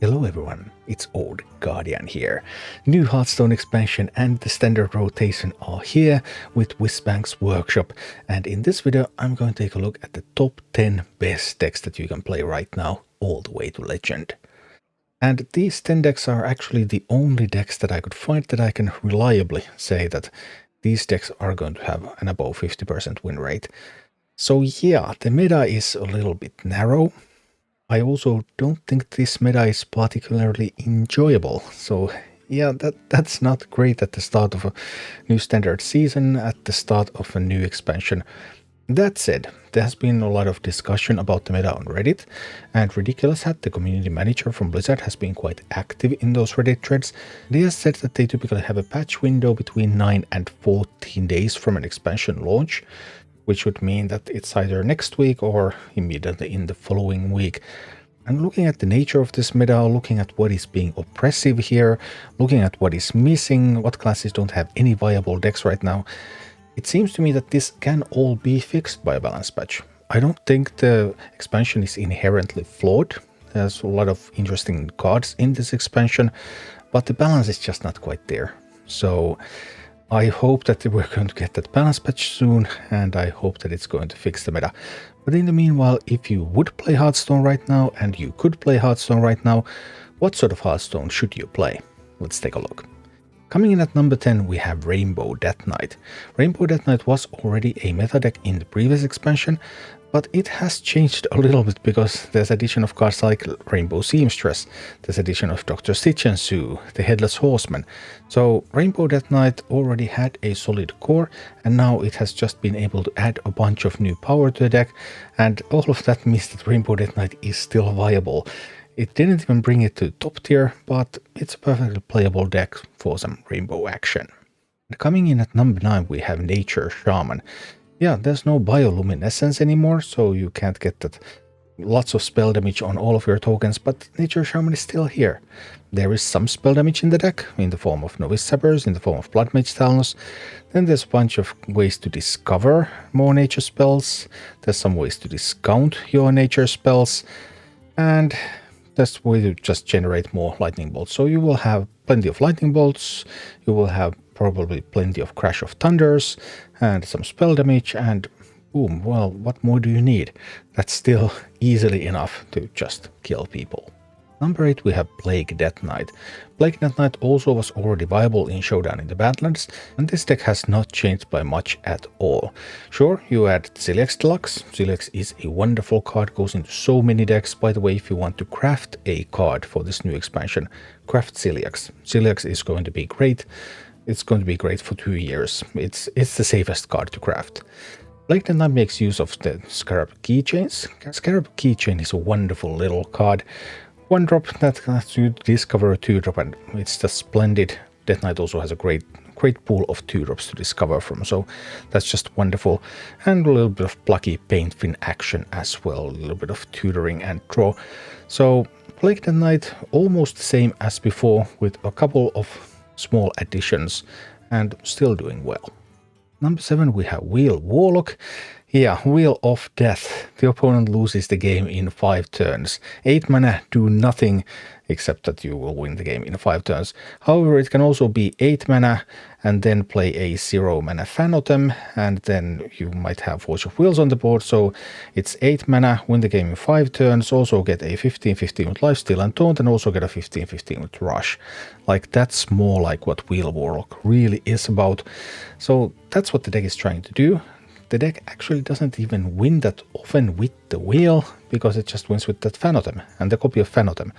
Hello everyone, it's Old Guardian here. New Hearthstone expansion and the standard rotation are here with Whizbang's workshop, and in this video I'm going to take a look at the top 10 best decks that you can play right now all the way to Legend. And these 10 decks are actually the only decks that I could find that I can reliably say that these decks are going to have an above 50% win rate. So yeah, the meta is a little bit narrow. I also don't think this meta is particularly enjoyable, so yeah, that's not great at the start of a new standard season, at the start of a new expansion. That said, there has been a lot of discussion about the meta on Reddit, and Ridiculous Hat, the community manager from Blizzard, has been quite active in those Reddit threads. They have said that they typically have a patch window between 9 and 14 days from an expansion launch, which would mean that it's either next week or immediately in the following week. And looking at the nature of this meta, looking at what is being oppressive here, looking at what is missing, what classes don't have any viable decks right now, it seems to me that this can all be fixed by a balance patch. I don't think the expansion is inherently flawed. There's a lot of interesting cards in this expansion, but the balance is just not quite there. So I hope that we're going to get that balance patch soon, and I hope that it's going to fix the meta. But in the meanwhile, if you would play Hearthstone right now, and you could play Hearthstone right now, what sort of Hearthstone should you play? Let's take a look. Coming in at number 10, we have Rainbow Death Knight. Rainbow Death Knight was already a meta deck in the previous expansion, but it has changed a little bit because there's addition of cards like Rainbow Seamstress, there's addition of Dr. Stitch and Sue, the Headless Horseman. So Rainbow Death Knight already had a solid core, and now it has just been able to add a bunch of new power to the deck, and all of that means that Rainbow Death Knight is still viable. It didn't even bring it to top tier, but it's a perfectly playable deck for some rainbow action. And coming in at number 9, we have Nature Shaman. Yeah, there's no bioluminescence anymore, so you can't get that lots of spell damage on all of your tokens, but Nature Shaman is still here. There is some spell damage in the deck, in the form of Novice Sappers, in the form of Blood Mage Talons. Then there's a bunch of ways to discover more nature spells. There's some ways to discount your nature spells. And that's way to just generate more lightning bolts. So you will have plenty of lightning bolts, you will have probably plenty of Crash of Thunders and some spell damage, and boom, well, what more do you need? That's still easily enough to just kill people. Number 8, we have Plague Death Knight. Plague Death Knight also was already viable in Showdown in the Badlands, and this deck has not changed by much at all. Sure, you add Celiax Deluxe. Celiax is a wonderful card, goes into so many decks. By the way, if you want to craft a card for this new expansion, craft Celiax. Celiax is going to be great. It's going to be great for 2 years. It's the safest card to craft. Plague Death Knight makes use of the Scarab Keychains. Scarab Keychain is a wonderful little card. 1-drop that lets you discover a 2-drop, and it's just splendid. Death Knight also has a great pool of 2-drops to discover from, so that's just wonderful. And a little bit of plucky Paintfin action as well, a little bit of tutoring and draw. So Plague Death Knight almost the same as before, with a couple of small additions, and still doing well. Number 7, we have Wheel Warlock. Yeah, Wheel of Death. The opponent loses the game in 5 turns. 8 mana, do nothing, except that you will win the game in 5 turns. However, it can also be 8 mana, and then play a 0 mana Phantom, and then you might have Forge of Wheels on the board, so it's 8 mana, win the game in 5 turns, also get a 15-15 with Lifesteal and Taunt, and also get a 15-15 with Rush. Like, that's more like what Wheel Warlock really is about. So that's what the deck is trying to do. The deck actually doesn't even win that often with the wheel, because it just wins with that Phantom and the copy of Phantom.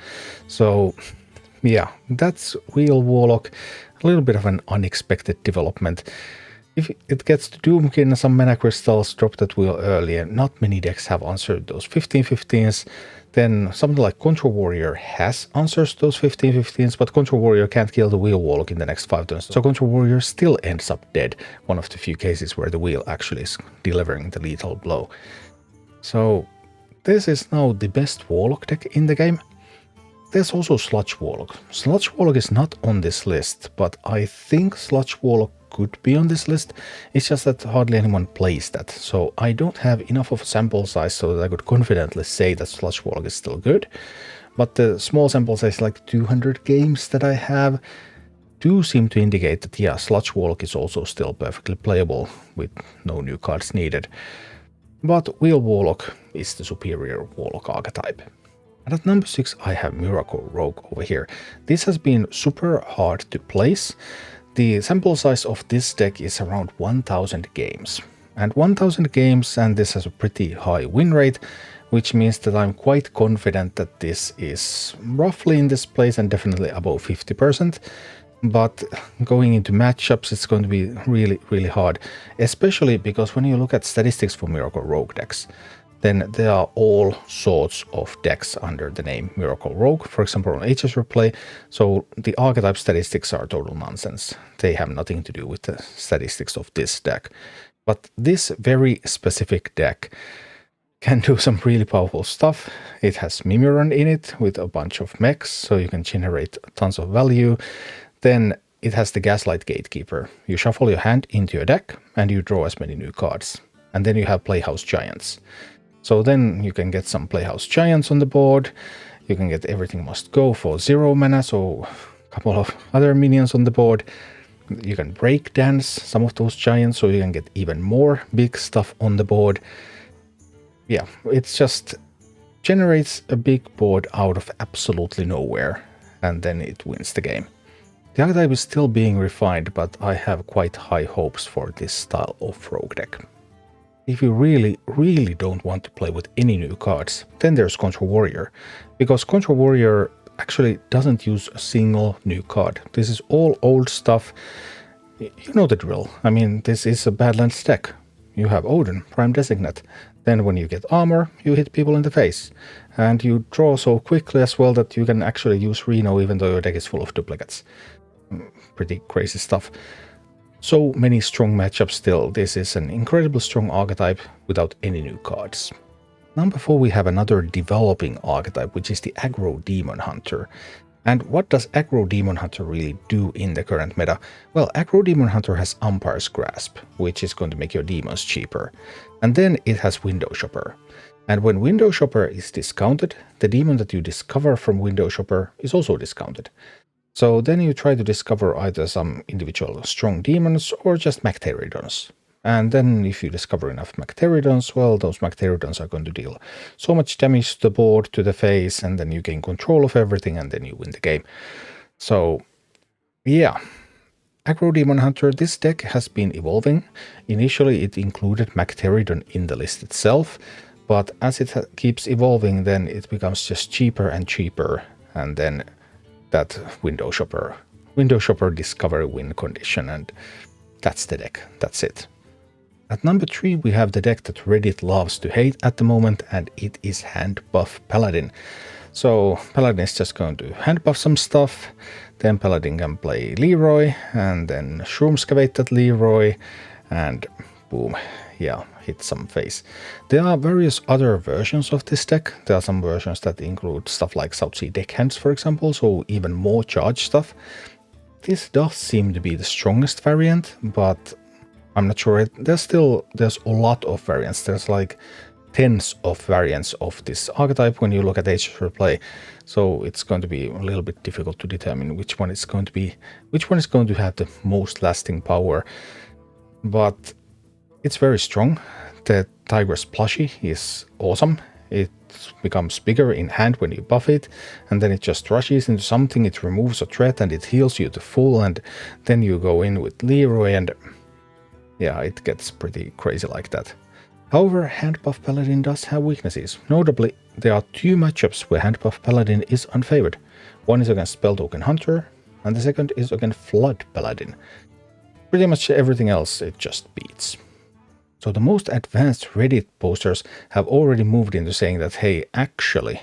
So yeah, that's Wheel Warlock. A little bit of an unexpected development. If it gets to Doomkin, some mana crystals, drop that wheel earlier. Not many decks have answered those 15-15s. Then something like Control Warrior has answers those 15-15s, but Control Warrior can't kill the Wheel Warlock in the next 5 turns. So Control Warrior still ends up dead. One of the few cases where the wheel actually is delivering the lethal blow. So this is now the best Warlock deck in the game. There's also Sludge Warlock. Sludge Warlock is not on this list, but I think Sludge Warlock could be on this list. It's just that hardly anyone plays that, so I don't have enough of a sample size so that I could confidently say that Sludge Warlock is still good. but the small sample size, like 200 games that I have, do seem to indicate that, yeah, Sludge Warlock is also still perfectly playable with no new cards needed. But Wheel Warlock is the superior Warlock archetype. And at number 6 I have Miracle Rogue over here. This has been super hard to place. The sample size of this deck is around 1000 games. And 1000 games, and this has a pretty high win rate, which means that I'm quite confident that this is roughly in this place and definitely above 50%. But going into matchups, it's going to be really, really hard, especially because when you look at statistics for Miracle Rogue decks, then there are all sorts of decks under the name Miracle Rogue, for example on HS Replay, so the archetype statistics are total nonsense. They have nothing to do with the statistics of this deck. But this very specific deck can do some really powerful stuff. It has Mimiron in it with a bunch of mechs, so you can generate tons of value. Then it has the Gaslight Gatekeeper. You shuffle your hand into your deck and you draw as many new cards. And then you have Playhouse Giants. So then you can get some Playhouse Giants on the board. You can get Everything Must Go for 0 mana, so a couple of other minions on the board. You can break dance some of those giants, so you can get even more big stuff on the board. Yeah, it's just generates a big board out of absolutely nowhere, and then it wins the game. The archetype is still being refined, but I have quite high hopes for this style of rogue deck. If you really, really don't want to play with any new cards, then there's Control Warrior, because Control Warrior actually doesn't use a single new card. This is all old stuff. You know the drill. I mean, this is a Badlands deck. You have Odin, Prime Designate. Then when you get armor, you hit people in the face. And you draw so quickly as well that you can actually use Reno even though your deck is full of duplicates. Pretty crazy stuff. So many strong matchups still. This is an incredibly strong archetype without any new cards. Number 4 we have another developing archetype, which is the Aggro Demon Hunter. And what does Aggro Demon Hunter really do in the current meta? Well, Aggro Demon Hunter has Umpire's Grasp, which is going to make your demons cheaper. And then it has Window Shopper. And when Window Shopper is discounted, the demon that you discover from Window Shopper is also discounted. So then you try to discover either some individual strong demons or just Macteridons. And then if you discover enough Macteridons, well, those Macteridons are going to deal so much damage to the board, to the face, and then you gain control of everything, and then you win the game. So, yeah. Aggro Demon Hunter, this deck has been evolving. Initially, it included Macteridon in the list itself, but as it keeps evolving, then it becomes just cheaper and cheaper, and then that Window Shopper discovery win condition, and that's the deck. That's it. At number 3 we have the deck that Reddit loves to hate at the moment, and it is Handbuff Paladin. So Paladin is just going to handbuff some stuff, then Paladin can play Leroy, and then Shroomscavate that Leroy, and boom, yeah, hit some face. There are various other versions of this deck. There are some versions that include stuff like Southsea Deckhands, for example, so even more charge stuff. This does seem to be the strongest variant, but I'm not sure. There's a lot of variants. There's like tens of variants of this archetype when you look at HS Replay. So it's going to be a little bit difficult to determine which one is going to have the most lasting power. But it's very strong. The Tigress plushie is awesome. It becomes bigger in hand when you buff it, and then it just rushes into something, it removes a threat and it heals you to full, and then you go in with Leroy, and yeah, it gets pretty crazy like that. However, Handbuff Paladin does have weaknesses. Notably, there are 2 matchups where Handbuff Paladin is unfavored. One is against Spell Token Hunter, and the second is against Flood Paladin. Pretty much everything else it just beats. So the most advanced Reddit posters have already moved into saying that, hey, actually,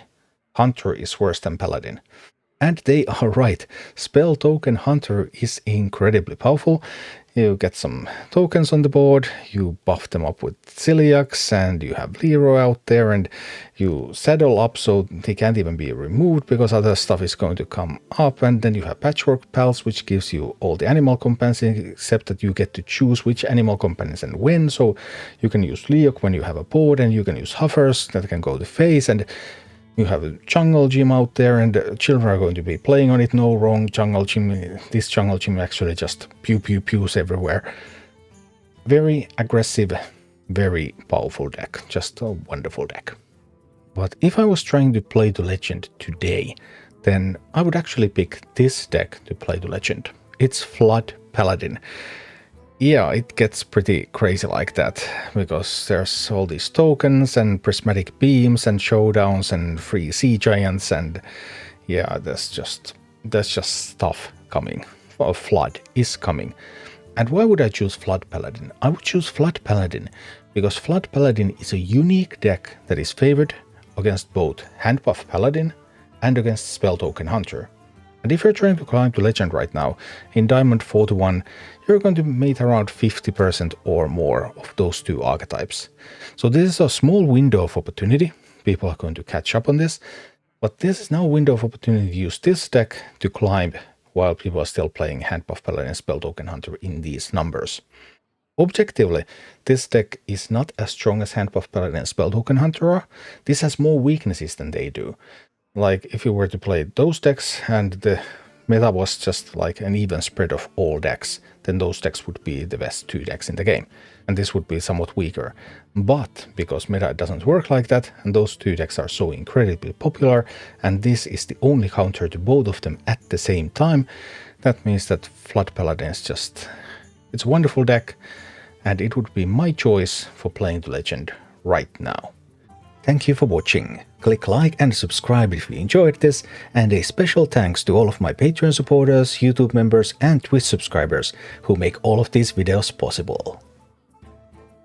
Hunter is worse than Paladin. And they are right. Spell Token Hunter is incredibly powerful. You get some tokens on the board, you buff them up with Ciliax, and you have Leroy out there, and you saddle up so they can't even be removed because other stuff is going to come up, and then you have Patchwork Pals, which gives you all the animal companions, except that you get to choose which animal companions and when, so you can use Leok when you have a board, and you can use Huffers that can go to face, and You have a jungle gym out there and children are going to be playing on it. No, wrong, jungle gym. This jungle gym actually just pews everywhere. Very aggressive, very powerful deck. Just a wonderful deck. But if I was trying to play to Legend today, then I would actually pick this deck to play to Legend. It's Flood Paladin. Yeah, it gets pretty crazy like that, because there's all these tokens and prismatic beams and showdowns and free sea giants, and yeah, there's just stuff coming. Flood is coming. And why would I choose Flood Paladin? I would choose Flood Paladin because Flood Paladin is a unique deck that is favored against both Handbuff Paladin and against Spell Token Hunter. And if you're trying to climb to Legend right now, in Diamond 4-1, you're going to meet around 50% or more of those two archetypes. So this is a small window of opportunity. People are going to catch up on this. But this is now a window of opportunity to use this deck to climb while people are still playing Handbuff Paladin and Spell Token Hunter in these numbers. Objectively, this deck is not as strong as Handbuff Paladin and Spell Token Hunter are. This has more weaknesses than they do. Like, if you were to play those decks and the meta was just like an even spread of all decks, then those decks would be the best two decks in the game. And this would be somewhat weaker. But because meta doesn't work like that, and those two decks are so incredibly popular, and this is the only counter to both of them at the same time, that means that Flood Paladin is just... it's a wonderful deck, and it would be my choice for playing the Legend right now. Thank you for watching. Click like and subscribe if you enjoyed this, and a special thanks to all of my Patreon supporters, YouTube members and Twitch subscribers who make all of these videos possible.